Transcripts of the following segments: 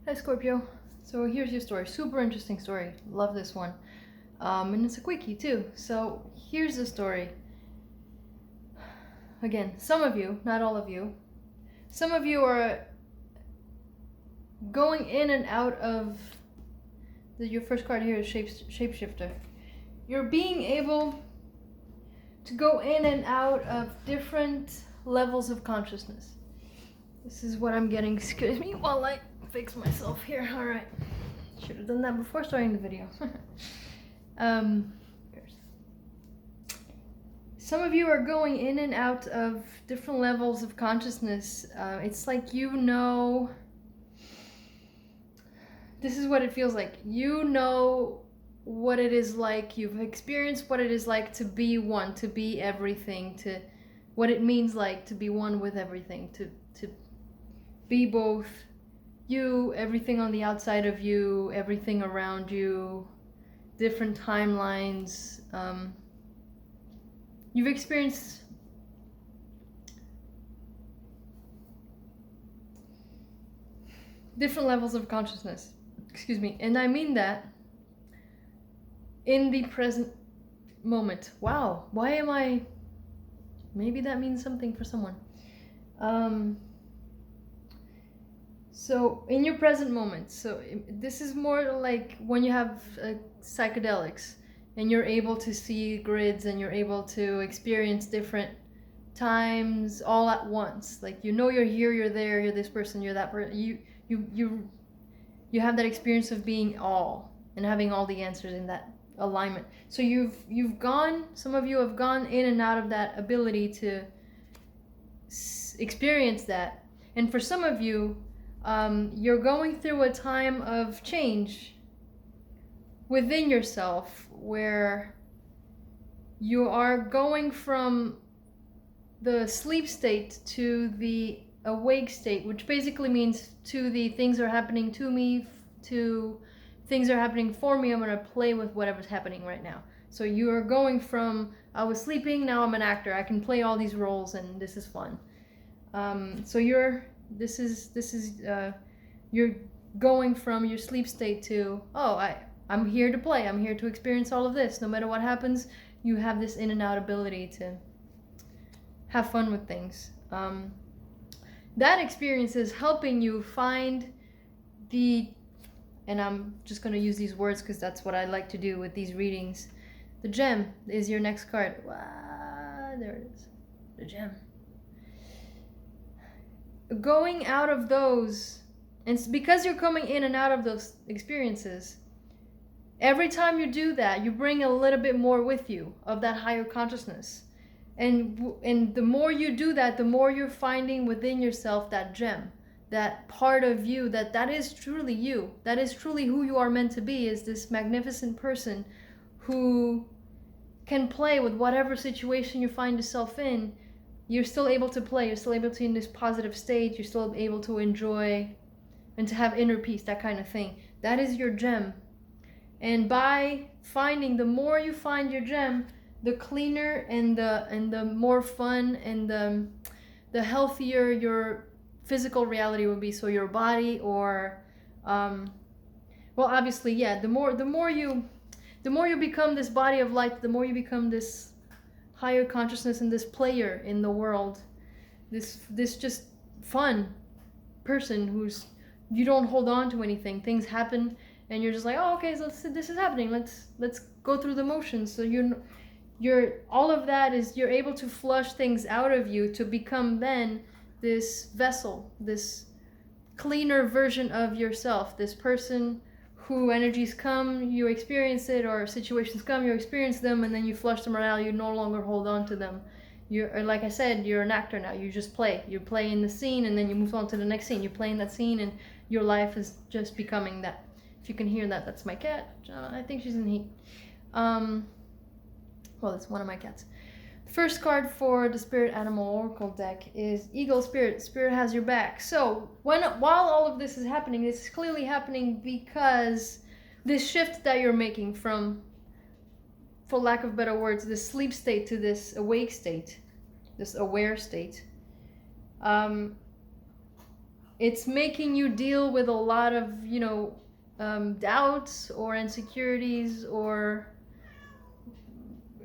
Hi Scorpio. So here's your story. Super interesting story. Love this one. And it's a quickie too. So here's the story. Again, some of you, not all of you, some of you are going in and out of your first card here is shapeshifter. You're being able to go in and out of different levels of consciousness. This is what I'm getting. Excuse me while I fix myself here. All right. Should have done that before starting the video. Some of you are going in and out of different levels of consciousness. It's like this is what it feels like. You know what it is like. You've experienced what it is like to be one, to be everything, to what it means like to be one with everything, to be both you, everything on the outside of you, everything around you, different timelines. You've experienced different levels of consciousness. Excuse me. And I mean that in the present moment. Wow. Why am I... Maybe that means something for someone. So in your present moment, so this is more like when you have psychedelics and you're able to see grids and you're able to experience different times all at once. Like, you know, you're here, you're there, you're this person, you're that person. You have that experience of being all and having all the answers in that alignment. So you've gone, some of you have gone in and out of that ability to experience that. And for some of you, you're going through a time of change within yourself where you are going from the sleep state to the awake state, which basically means to the things are happening to me, to things are happening for me, I'm going to play with whatever's happening right now. So you are going from I was sleeping, now I'm an actor, I can play all these roles and this is fun. So you're going from your sleep state to, oh, I'm here to play, I'm here to experience all of this. No matter what happens, you have this in and out ability to have fun with things. That experience is helping you find and I'm just going to use these words because that's what I like to do with these readings. The gem is your next card. Wow, there it is. The gem. Going out of those, and because you're coming in and out of those experiences, every time you do that, you bring a little bit more with you of that higher consciousness. And the more you do that, the more you're finding within yourself that gem, that part of you that is truly you, that is truly who you are meant to be, is this magnificent person who can play with whatever situation you find yourself in. You're still able to play, you're still able to in this positive state, you're still able to enjoy and to have inner peace, that kind of thing. That is your gem. And by finding, the more you find your gem, the cleaner and the more fun and the healthier your physical reality will be. So your body, or well, obviously, yeah, the more you become this body of light, the more you become this higher consciousness and this player in the world, this just fun person who's, you don't hold on to anything. Things happen and you're just like, oh, okay, so this is happening, let's go through the motions. So you're all of that is, you're able to flush things out of you to become then this vessel, this cleaner version of yourself, this person who energies come, you experience it, or situations come, you experience them, and then you flush them out. You no longer hold on to them. You're, like I said, you're an actor now. You just play. You play in the scene, and then you move on to the next scene. You play in that scene, and your life is just becoming that. If you can hear that, that's my cat. I think she's in heat. Well, it's one of my cats. The first card for the Spirit Animal Oracle deck is Eagle Spirit. Spirit has your back. So while all of this is happening, this is clearly happening because this shift that you're making from, for lack of better words, this sleep state to this awake state, this aware state, it's making you deal with a lot of, doubts or insecurities or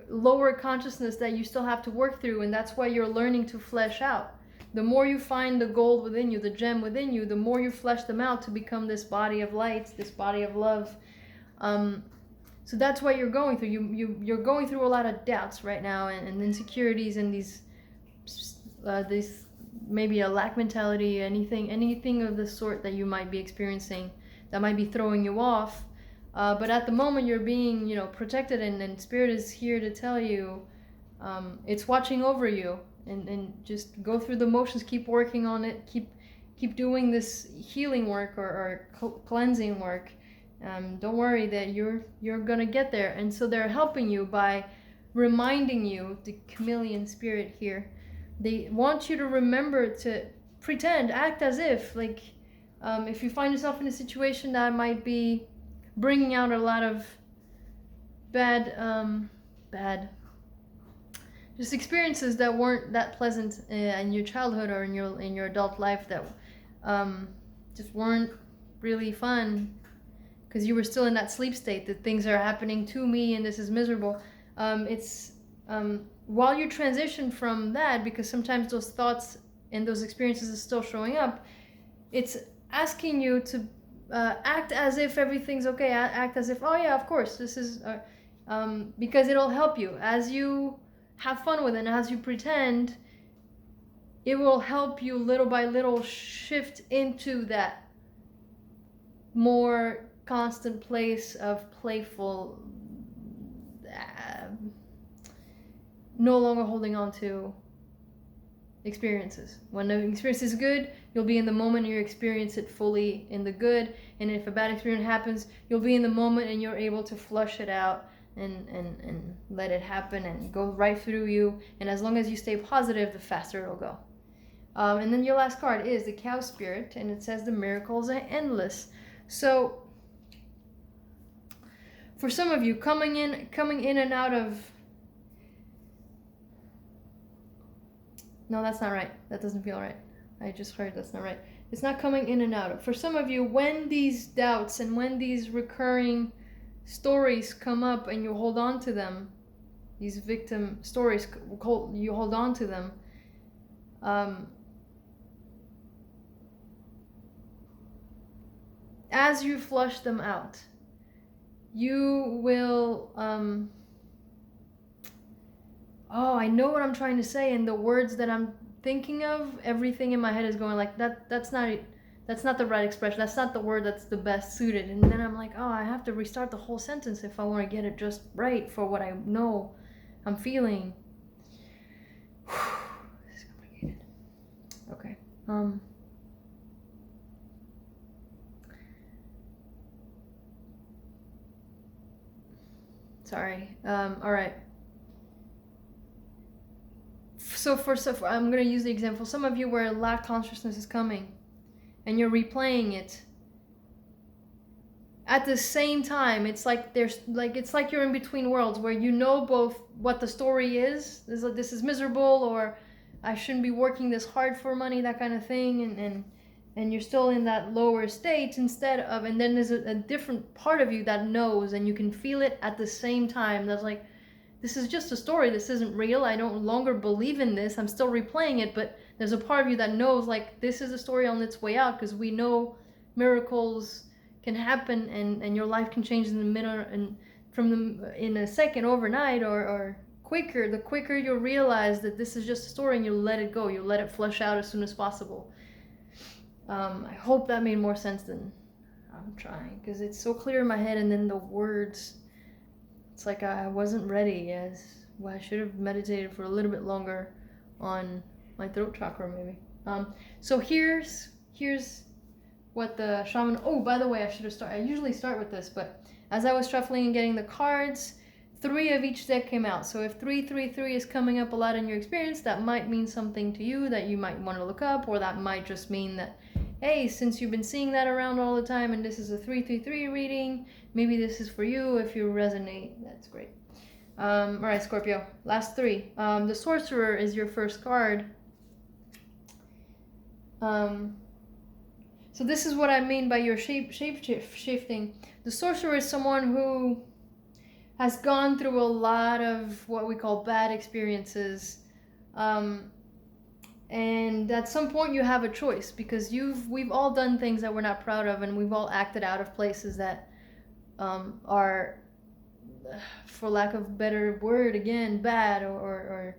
lower consciousness that you still have to work through, and that's why you're learning to flesh out. The more you find the gold within you, the gem within you, the more you flesh them out to become this body of light, this body of love. So that's what you're going through. You're going through a lot of doubts right now, and insecurities, and these maybe a lack mentality, anything of the sort that you might be experiencing that might be throwing you off. But at the moment you're being, protected, and Spirit is here to tell you, it's watching over you, and just go through the motions, keep working on it, keep doing this healing work or cleansing work. Don't worry that you're gonna get there. And so they're helping you by reminding you, the chameleon spirit here, they want you to remember to pretend, act as if, if you find yourself in a situation that might be bringing out a lot of bad just experiences that weren't that pleasant in your childhood or in your adult life, that just weren't really fun because you were still in that sleep state, that things are happening to me and this is miserable. While you transition from that, because sometimes those thoughts and those experiences are still showing up, it's asking you to act as if everything's okay. Act as if, oh yeah, of course, this is because it'll help you as you have fun with it, and as you pretend, it will help you little by little shift into that more constant place of playful, no longer holding on to experiences. When the experience is good, you'll be in the moment and you experience it fully in the good. And if a bad experience happens, you'll be in the moment and you're able to flush it out and let it happen and go right through you. And as long as you stay positive, the faster it'll go. And then your last card is the cow spirit, and it says the miracles are endless. So for some of you, coming in and out of, no, that's not right. That doesn't feel right. I just heard that's not right. It's not coming in and out of. For some of you, when these doubts and when these recurring stories come up and you hold on to them, these victim stories, you hold on to them, as you flush them out, you will, I know what I'm trying to say, and the words that I'm thinking of, everything in my head is going like, that's not the right expression, that's not the word that's the best suited. And then I'm like, I have to restart the whole sentence if I want to get it just right for what I know I'm feeling. This is complicated. Okay. Sorry. All right. So I'm going to use the example. Some of you where lack consciousness is coming and you're replaying it at the same time. It's like it's like you're in between worlds where you know both what the story is. This is miserable, or I shouldn't be working this hard for money, that kind of thing. And you're still in that lower state instead of, and then there's a different part of you that knows, and you can feel it at the same time. That's like, this is just a story. This isn't real. I don't longer believe in this. I'm still replaying it, but there's a part of you that knows, like, this is a story on its way out, because we know miracles can happen and your life can change in the minute and in a second, overnight, or quicker. The quicker you realize that this is just a story and you let it go, you let it flush out as soon as possible. I hope that made more sense than I'm trying, because it's so clear in my head, and then the words, it's like I wasn't ready. I should have meditated for a little bit longer on my throat chakra, maybe. So here's what the shaman. Oh, by the way, I should have started. I usually start with this, but as I was shuffling and getting the cards, 3 of each deck came out. So if 333 is coming up a lot in your experience, that might mean something to you that you might want to look up, or that might just mean that, hey, since you've been seeing that around all the time and this is a 333 reading, maybe this is for you. If you resonate, that's great. All right, Scorpio, last 3. The Sorcerer is your first card. So this is what I mean by your shape shifting. The sorcerer is someone who has gone through a lot of what we call bad experiences, and at some point you have a choice, because we've all done things that we're not proud of, and we've all acted out of places that are, for lack of a better word, again, bad, or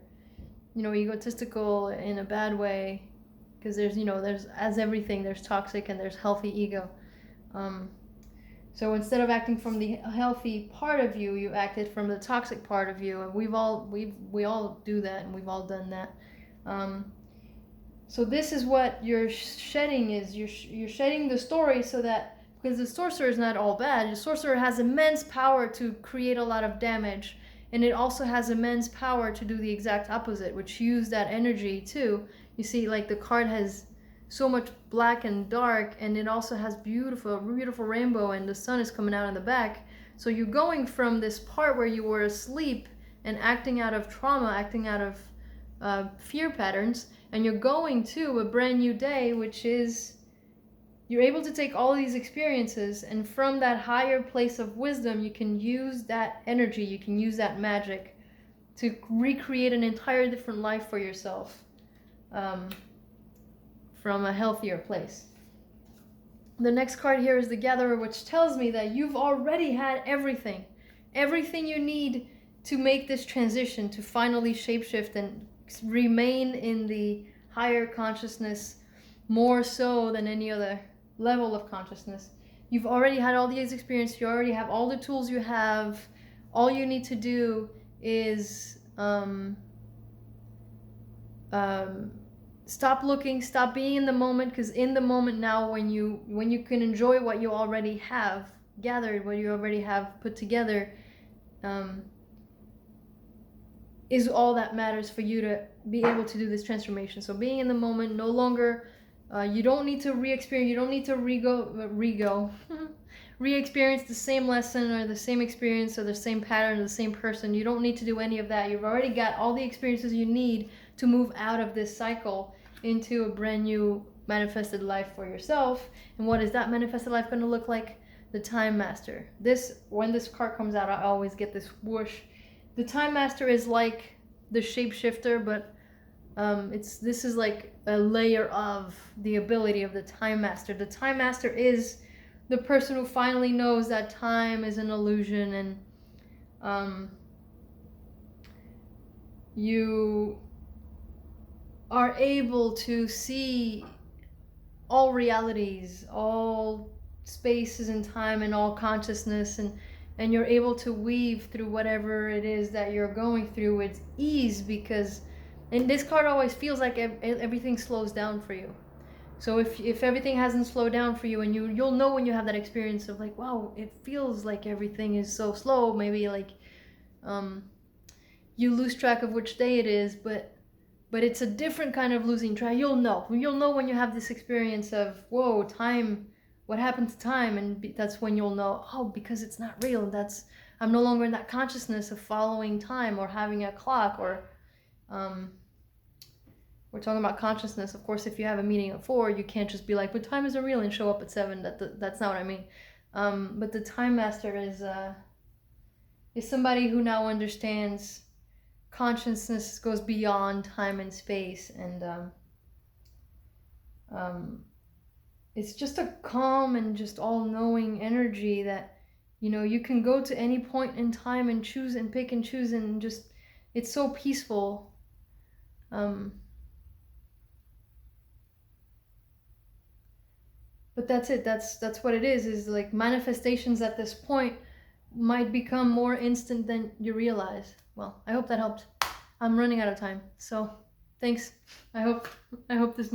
egotistical in a bad way, because there's, as everything, there's toxic and there's healthy ego. So instead of acting from the healthy part of you, you acted from the toxic part of you, and we all do that, and we've all done that. So this is what you're shedding is. You're shedding the story, so that, because the sorcerer is not all bad. The sorcerer has immense power to create a lot of damage, and it also has immense power to do the exact opposite, which use that energy too. You see, like, the card has so much black and dark, and it also has beautiful rainbow, and the sun is coming out in the back. So you're going from this part where you were asleep and acting out of trauma, acting out of fear patterns, and you're going to a brand new day, which is, you're able to take all these experiences, and from that higher place of wisdom, you can use that energy, you can use that magic to recreate an entire different life for yourself, from a healthier place. The next card here is the Gatherer, which tells me that you've already had everything you need to make this transition, to finally shapeshift and remain in the higher consciousness more so than any other level of consciousness. You've already had all these experiences, you already have all the tools you have. All you need to do is stop looking, stop being in the moment, because in the moment now, when you can enjoy what you already have gathered, what you already have put together, is all that matters for you to be able to do this transformation. So being in the moment, no longer, you don't need to re-experience, you don't need to re-experience the same lesson or the same experience or the same pattern or the same person. You don't need to do any of that. You've already got all the experiences you need to move out of this cycle into a brand new manifested life for yourself. And what is that manifested life going to look like? The Time Master. When this card comes out, I always get this whoosh. The Time Master is like the shapeshifter, but this is like a layer of the ability of the Time Master. The Time Master is the person who finally knows that time is an illusion, and you are able to see all realities, all spaces and time, and all consciousness, and you're able to weave through whatever it is that you're going through with ease, because, and this card always feels like everything slows down for you. So if everything hasn't slowed down for you, and you'll know when you have that experience of like, wow, it feels like everything is so slow, maybe like you lose track of which day it is, but it's a different kind of losing track. You'll know when you have this experience of, whoa, time, what happened to time? And that's when you'll know, oh, because it's not real. I'm no longer in that consciousness of following time or having a clock, or we're talking about consciousness. Of course, if you have a meeting at 4, you can't just be like, but time isn't real, and show up at 7. That's not what I mean. But the Time Master is somebody who now understands consciousness goes beyond time and space, and it's just a calm and just all-knowing energy that, you can go to any point in time and choose and pick and choose, and just, it's so peaceful. But that's it. That's what it is like manifestations at this point might become more instant than you realize. Well, I hope that helped. I'm running out of time, so thanks. I hope this